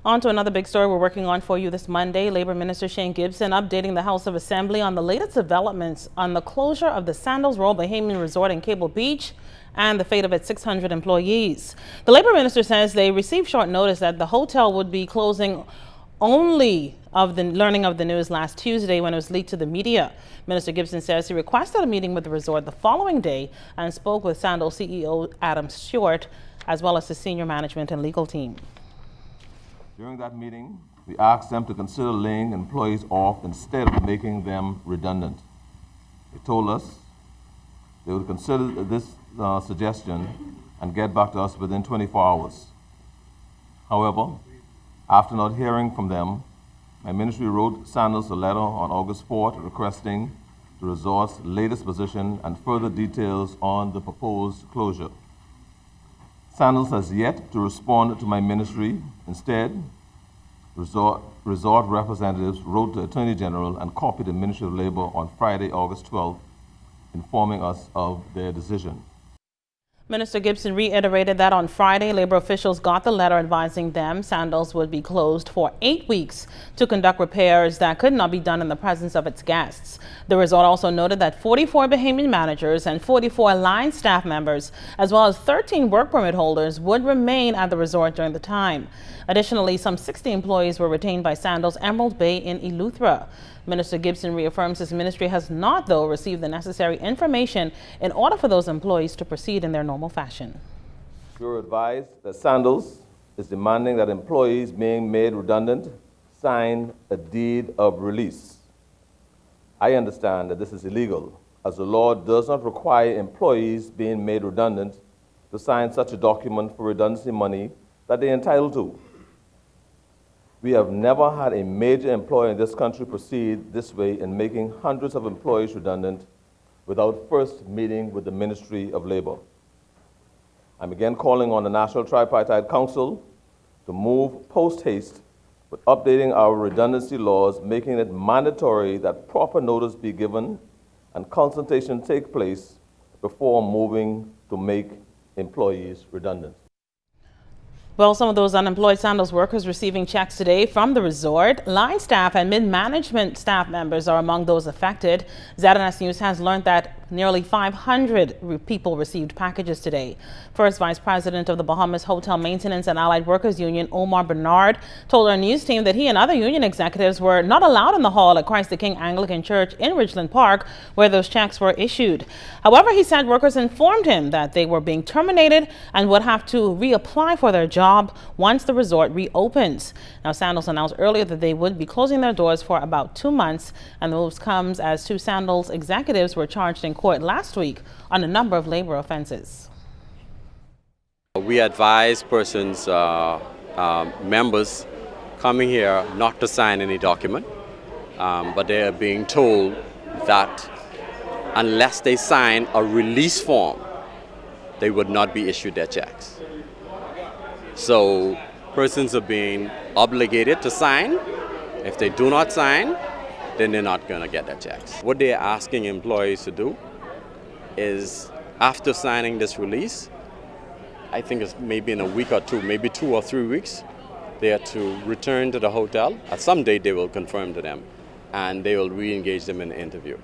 On to another big story we're working on for you this Monday. Labor Minister Shane Gibson updating the House of Assembly on the latest developments on the closure of the Sandals Royal Bahamian Resort in Cable Beach and the fate of its 600 employees. The Labor Minister says they received short notice that the hotel would be closing only of the learning of the news last Tuesday when it was leaked to the media. Minister Gibson says he requested a meeting with the resort the following day and spoke with Sandals CEO Adam Stewart as well as the senior management and legal team. During that meeting, we asked them to consider laying employees off instead of making them redundant. They told us they would consider this suggestion and get back to us within 24 hours. However, after not hearing from them, my ministry wrote Sandals a letter on August 4th requesting the resort's latest position and further details on the proposed closure. Sandals has yet to respond to my ministry. Instead, resort representatives wrote the Attorney General and copied the Ministry of Labor on Friday, August 12th, informing us of their decision. Minister Gibson reiterated that on Friday, labor officials got the letter advising them Sandals would be closed for 8 weeks to conduct repairs that could not be done in the presence of its guests. The resort also noted that 44 Bahamian managers and 44 line staff members, as well as 13 work permit holders, would remain at the resort during the time. Additionally, some 60 employees were retained by Sandals Emerald Bay in Eleuthera. Minister Gibson reaffirms his ministry has not, though, received the necessary information in order for those employees to proceed in their normal fashion. We were advised that Sandals is demanding that employees being made redundant sign a deed of release. I understand that this is illegal, as the law does not require employees being made redundant to sign such a document for redundancy money that they're entitled to. We have never had a major employer in this country proceed this way in making hundreds of employees redundant without first meeting with the Ministry of Labor. I'm again calling on the National Tripartite Council to move post-haste with updating our redundancy laws, making it mandatory that proper notice be given and consultation take place before moving to make employees redundant. Well, some of those unemployed Sandals workers receiving checks today from the resort. Line staff and mid-management staff members are among those affected. ZNS News has learned that nearly 500 people received packages today. First Vice President of the Bahamas Hotel Maintenance and Allied Workers Union, Omar Bernard, told our news team that he and other union executives were not allowed in the hall at Christ the King Anglican Church in Ridgeland Park, where those checks were issued. However, he said workers informed him that they were being terminated and would have to reapply for their job once the resort reopens. Now, Sandals announced earlier that they would be closing their doors for about 2 months, and the move comes as 2 Sandals executives were charged in court last week on a number of labor offenses. We advise persons, members coming here not to sign any document, but they are being told that unless they sign a release form, they would not be issued their checks. So persons are being obligated to sign. If they do not sign, then they're not going to get their checks. What they're asking employees to do is, after signing this release, I think it's maybe in a week or two, maybe 2 or 3 weeks, they are to return to the hotel. At some date they will confirm to them, and they will re-engage them in the interview.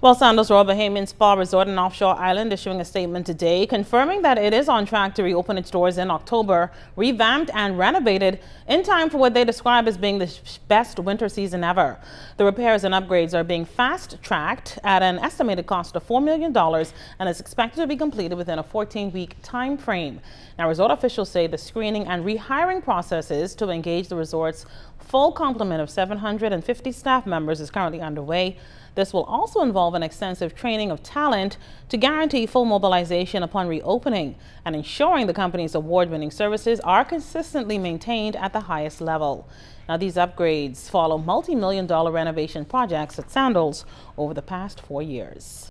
Well, Sandals Royal Bahamian Spa Resort and Offshore Island issuing a statement today confirming that it is on track to reopen its doors in October, revamped and renovated in time for what they describe as being the best winter season ever. The repairs and upgrades are being fast-tracked at an estimated cost of $4 million and is expected to be completed within a 14-week time frame. Now, resort officials say the screening and rehiring processes to engage the resort's full complement of 750 staff members is currently underway. This will also involve an extensive training of talent to guarantee full mobilization upon reopening and ensuring the company's award-winning services are consistently maintained at the highest level. Now, these upgrades follow multi-million-dollar renovation projects at Sandals over the past 4 years.